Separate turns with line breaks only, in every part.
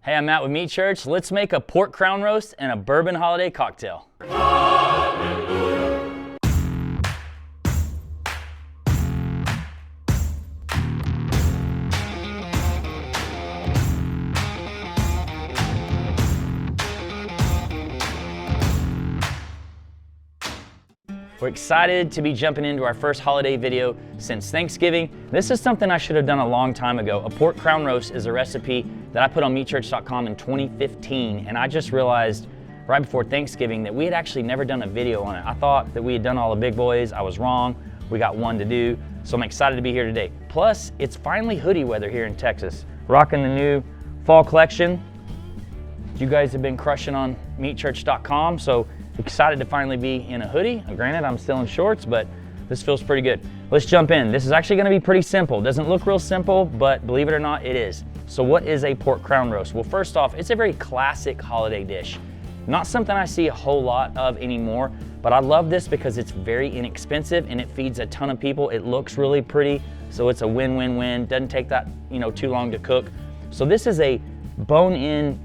Hey, I'm Matt with Meat Church. Let's make a pork crown roast and a bourbon holiday cocktail. We're excited to be jumping into our first holiday video since Thanksgiving. This is something I should have done a long time ago. A pork crown roast is a recipe that I put on meatchurch.com in 2015, and I just realized right before Thanksgiving that we had actually never done a video on it. I thought that we had done all the big boys. I was wrong. We got one to do, so I'm excited to be here today. Plus, it's finally hoodie weather here in Texas. Rocking the new fall collection. You guys have been crushing on meatchurch.com, so excited to finally be in a hoodie. Granted, I'm still in shorts, but this feels pretty good. Let's jump in. This is actually gonna be pretty simple. Doesn't look real simple, but believe it or not, it is. So what is a pork crown roast? Well, first off, it's a very classic holiday dish. Not something I see a whole lot of anymore, but I love this because it's very inexpensive and it feeds a ton of people. It looks really pretty, so it's a win-win-win. Doesn't take that, too long to cook. So this is a bone-in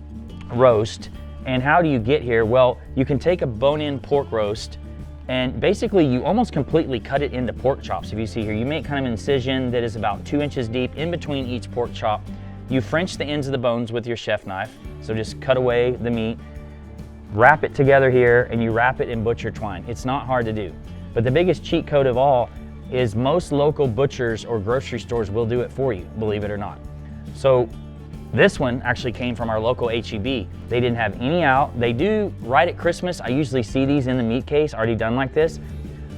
roast. And how do you get here? Well, you can take a bone-in pork roast and basically you almost completely cut it into pork chops. If you see here, you make kind of an incision that is about 2 inches deep in between each pork chop. You French the ends of the bones with your chef knife. So just cut away the meat, wrap it together here, and you wrap it in butcher twine. It's not hard to do. But the biggest cheat code of all is most local butchers or grocery stores will do it for you, believe it or not. So this one actually came from our local H-E-B. They didn't have any out. They do right at Christmas. I usually see these in the meat case already done like this.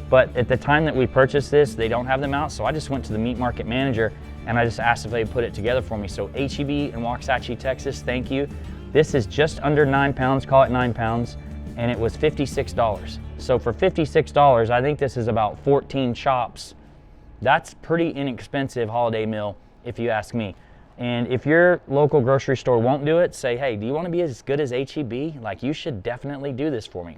But at the time that we purchased this, they don't have them out. So I just went to the meat market manager and I just asked if they put it together for me. So H-E-B in Waxahachie, Texas, thank you. This is just under 9 pounds, call it 9 pounds, and it was $56. So for $56, I think this is about 14 chops. That's pretty inexpensive holiday meal, if you ask me. And if your local grocery store won't do it, say, hey, do you want to be as good as H-E-B? Like, you should definitely do this for me.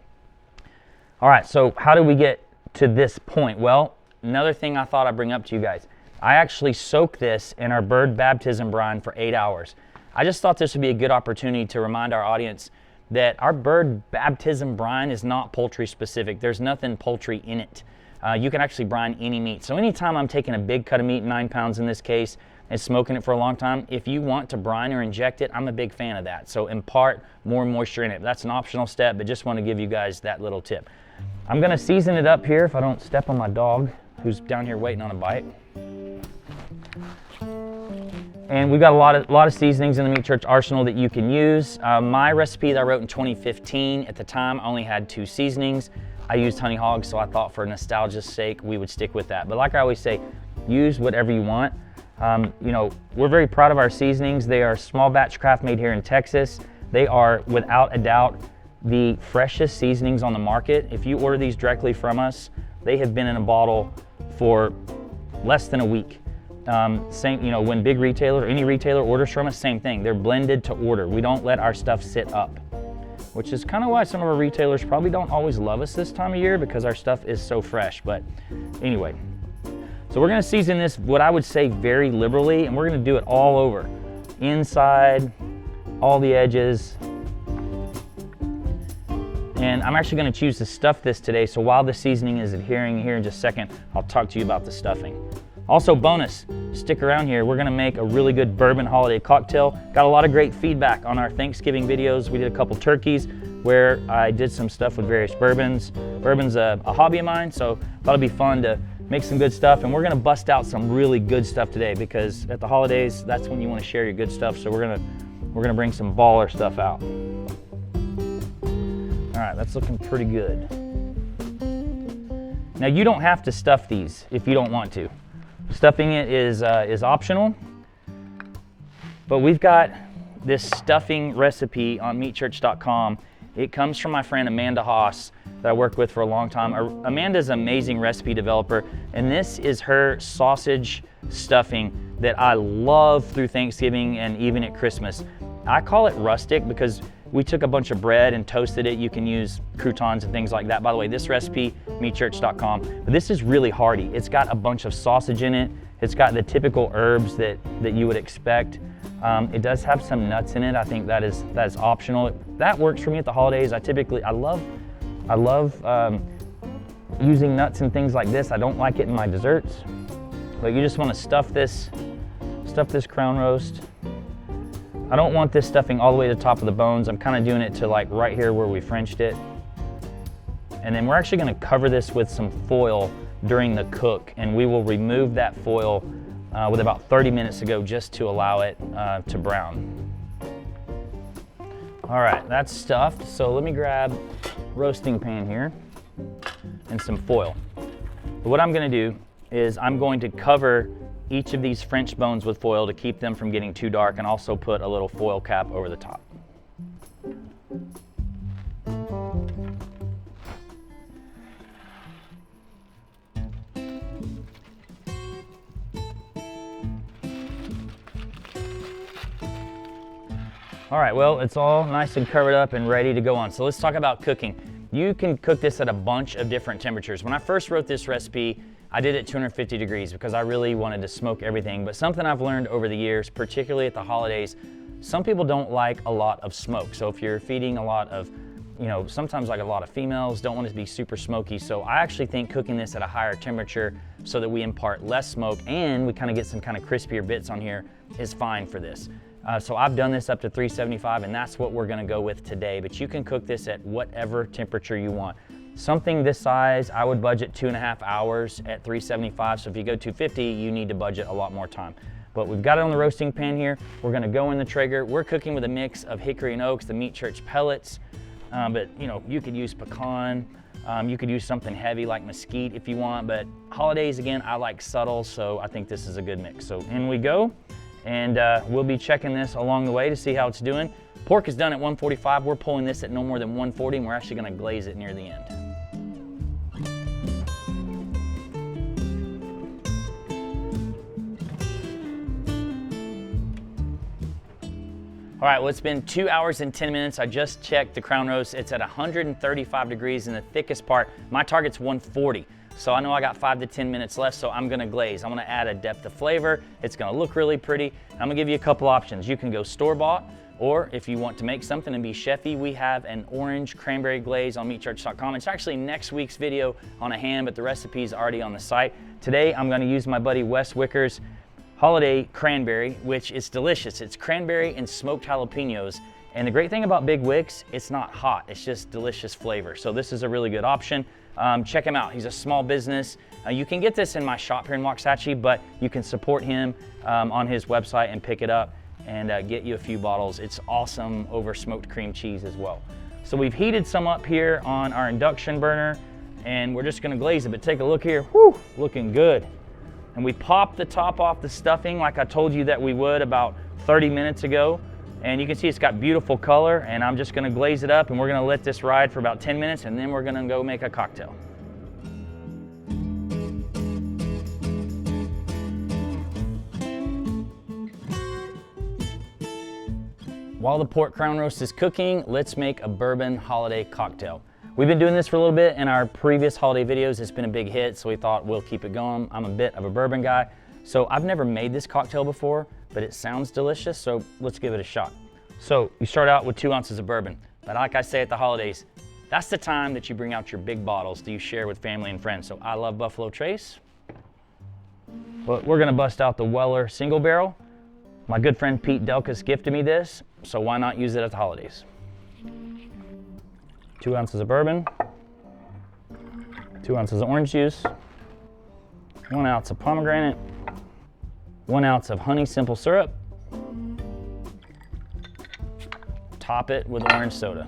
All right, so how do we get to this point? Well, another thing I thought I'd bring up to you guys. I actually soaked this in our bird baptism brine for 8 hours. I just thought this would be a good opportunity to remind our audience that our bird baptism brine is not poultry specific. There's nothing poultry in it. You can actually brine any meat. So anytime I'm taking a big cut of meat, 9 pounds in this case, and smoking it for a long time, if you want to brine or inject it, I'm a big fan of that. So impart more moisture in it. That's an optional step, but just want to give you guys that little tip. I'm gonna season it up here if I don't step on my dog, who's down here waiting on a bite. And we've got a lot of seasonings in the Meat Church arsenal that you can use. My recipe that I wrote in 2015, at the time, I only had 2 seasonings. I used honey hog, so I thought for nostalgia's sake, we would stick with that. But like I always say, use whatever you want. We're very proud of our seasonings. They are small batch craft made here in Texas. They are without a doubt the freshest seasonings on the market. If you order these directly from us, they have been in a bottle for less than a week. When big retailer or any retailer orders from us, same thing. They're blended to order. We don't let our stuff sit up, which is kind of why some of our retailers probably don't always love us this time of year, because our stuff is so fresh. But anyway, so we're gonna season this, what I would say, very liberally, and we're gonna do it all over. Inside, all the edges. And I'm actually gonna choose to stuff this today, so while the seasoning is adhering here in just a second, I'll talk to you about the stuffing. Also, bonus, stick around here. We're gonna make a really good bourbon holiday cocktail. Got a lot of great feedback on our Thanksgiving videos. We did a couple turkeys where I did some stuff with various bourbons. Bourbon's a hobby of mine, so thought it'd be fun to make some good stuff. And we're gonna bust out some really good stuff today, because at the holidays, that's when you wanna share your good stuff. So we're gonna bring some baller stuff out. All right, that's looking pretty good. Now, you don't have to stuff these if you don't want to. Stuffing it is optional, but we've got this stuffing recipe on meatchurch.com. It comes from my friend Amanda Haas that I worked with for a long time. Amanda's an amazing recipe developer, and this is her sausage stuffing that I love through Thanksgiving and even at Christmas. I call it rustic because We took a bunch of bread and toasted it. You can use croutons and things like that. By the way, this recipe, meatchurch.com. But this is really hearty. It's got a bunch of sausage in it. It's got the typical herbs that you would expect. It does have some nuts in it. I think that is optional. That works for me at the holidays. I love using nuts and things like this. I don't like it in my desserts. But you just want to stuff this crown roast. I don't want this stuffing all the way to the top of the bones. I'm kind of doing it to like right here where we Frenched it. And then we're actually going to cover this with some foil during the cook, and we will remove that foil with about 30 minutes to go just to allow it to brown. All right, that's stuffed. So let me grab a roasting pan here and some foil. But what I'm going to do is I'm going to cover each of these French bones with foil to keep them from getting too dark, and also put a little foil cap over the top. All right, well, it's all nice and covered up and ready to go on. So let's talk about cooking. You can cook this at a bunch of different temperatures. When I first wrote this recipe, I did it 250 degrees because I really wanted to smoke everything. But something I've learned over the years, particularly at the holidays, some people don't like a lot of smoke. So if you're feeding a lot of, sometimes like a lot of females don't want it to be super smoky. So I actually think cooking this at a higher temperature so that we impart less smoke and we kind of get some kind of crispier bits on here is fine for this. So I've done this up to 375, and that's what we're gonna go with today. But you can cook this at whatever temperature you want. Something this size, I would budget 2.5 hours at 375. So if you go 250, you need to budget a lot more time. But we've got it on the roasting pan here. We're gonna go in the Traeger. We're cooking with a mix of hickory and oaks, the Meat Church pellets. But you could use pecan. You could use something heavy like mesquite if you want. But holidays, again, I like subtle, so I think this is a good mix. So in we go. And we'll be checking this along the way to see how it's doing. Pork is done at 145. We're pulling this at no more than 140, and we're actually gonna glaze it near the end. All right, well, it's been 2 hours and 10 minutes. I just checked the crown roast. It's at 135 degrees in the thickest part. My target's 140. So I know I got 5 to 10 minutes left, so I'm gonna glaze. I'm gonna add a depth of flavor. It's gonna look really pretty. I'm gonna give you a couple options. You can go store-bought, or if you want to make something and be chefy, we have an orange cranberry glaze on meatchurch.com. It's actually next week's video on a ham, but the recipe is already on the site. Today, I'm gonna use my buddy Wes Wicker's holiday cranberry, which is delicious. It's cranberry and smoked jalapenos. And the great thing about Big Wicks, it's not hot, it's just delicious flavor. So this is a really good option. Check him out, he's a small business. You can get this in my shop here in Waxahachie, but you can support him on his website and pick it up and get you a few bottles. It's awesome over smoked cream cheese as well. So we've heated some up here on our induction burner, and we're just gonna glaze it, but take a look here, whew, looking good. And we popped the top off the stuffing like I told you that we would about 30 minutes ago. And you can see it's got beautiful color, and I'm just gonna glaze it up, and we're gonna let this ride for about 10 minutes, and then we're gonna go make a cocktail. While the pork crown roast is cooking, let's make a bourbon holiday cocktail. We've been doing this for a little bit in our previous holiday videos. It's been a big hit, so we thought we'll keep it going. I'm a bit of a bourbon guy, so I've never made this cocktail before, but it sounds delicious, so let's give it a shot. So you start out with 2 ounces of bourbon, but like I say at the holidays, that's the time that you bring out your big bottles that you share with family and friends. So I love Buffalo Trace, but we're gonna bust out the Weller single barrel. My good friend Pete Delkus gifted me this, so why not use it at the holidays? 2 ounces of bourbon, 2 ounces of orange juice, 1 ounce of pomegranate, 1 ounce of honey simple syrup. Top it with orange soda.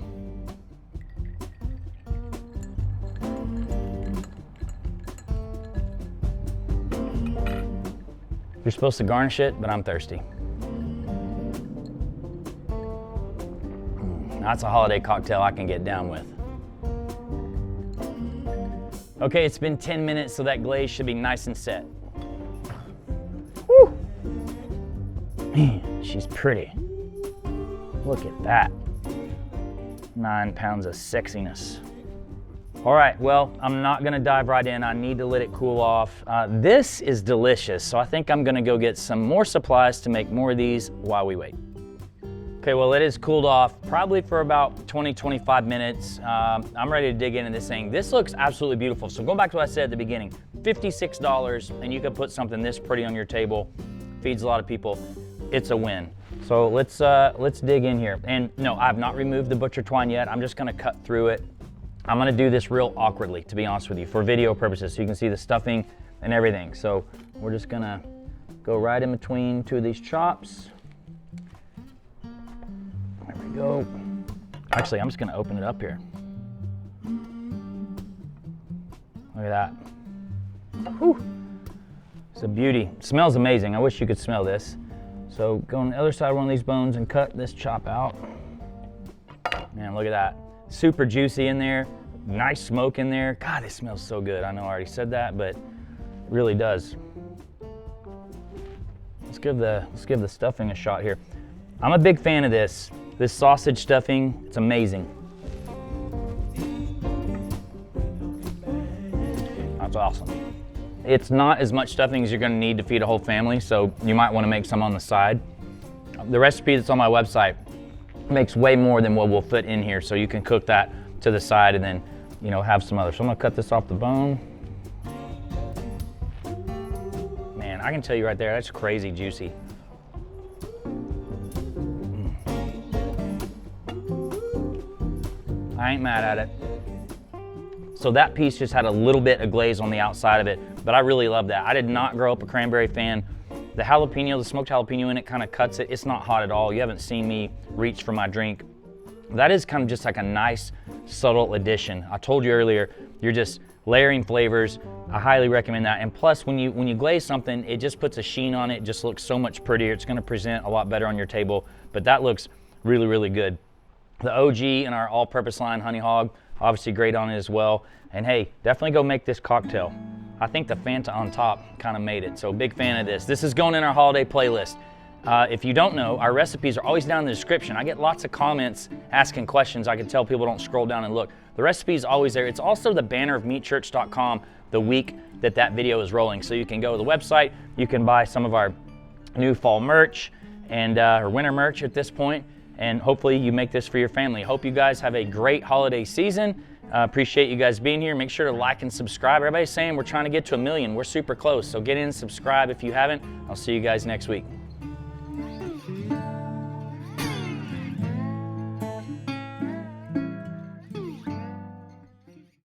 You're supposed to garnish it, but I'm thirsty. That's a holiday cocktail I can get down with. Okay, it's been 10 minutes, so that glaze should be nice and set. Woo! Man, she's pretty. Look at that. 9 pounds of sexiness. All right, well, I'm not gonna dive right in. I need to let it cool off. This is delicious, so I think I'm gonna go get some more supplies to make more of these while we wait. Okay, well, it is cooled off probably for about 20-25 minutes. I'm ready to dig into this thing. This looks absolutely beautiful. So going back to what I said at the beginning, $56, and you could put something this pretty on your table, feeds a lot of people. It's a win. So let's dig in here. And no, I've not removed the butcher twine yet. I'm just gonna cut through it. I'm gonna do this real awkwardly, to be honest with you, for video purposes, so you can see the stuffing and everything. So we're just gonna go right in between two of these chops. There we go. Actually, I'm just gonna open it up here. Look at that. Whew. It's a beauty. It smells amazing. I wish you could smell this. So go on the other side of one of these bones and cut this chop out. Man, look at that. Super juicy in there. Nice smoke in there. God, it smells so good. I know I already said that, but it really does. Let's give the stuffing a shot here. I'm a big fan of this. This sausage stuffing, it's amazing. That's awesome. It's not as much stuffing as you're gonna need to feed a whole family, so you might wanna make some on the side. The recipe that's on my website makes way more than what we'll fit in here, so you can cook that to the side and then, you know, have some other. So I'm gonna cut this off the bone. Man, I can tell you right there, that's crazy juicy. I ain't mad at it. So that piece just had a little bit of glaze on the outside of it, but I really love that. I did not grow up a cranberry fan. The jalapeno, the smoked jalapeno in it kind of cuts it. It's not hot at all. You haven't seen me reach for my drink. That is kind of just like a nice, subtle addition. I told you earlier, you're just layering flavors. I highly recommend that. And plus, when you glaze something, it just puts a sheen on it. It just looks so much prettier. It's gonna present a lot better on your table, but that looks really, really good. The OG in our all-purpose line, Honey Hog, obviously great on it as well. And hey, definitely go make this cocktail. I think the Fanta on top kind of made it, so big fan of this. This is going in our holiday playlist. If you don't know, our recipes are always down in the description. I get lots of comments asking questions. I can tell people don't scroll down and look. The recipe is always there. It's also the banner of meatchurch.com the week that video is rolling. So you can go to the website, you can buy some of our new fall merch and or winter merch at this point, and hopefully you make this for your family. Hope you guys have a great holiday season. Appreciate you guys being here. Make sure to like and subscribe. Everybody's saying we're trying to get to 1 million. We're super close, so get in and subscribe if you haven't. I'll see you guys next week.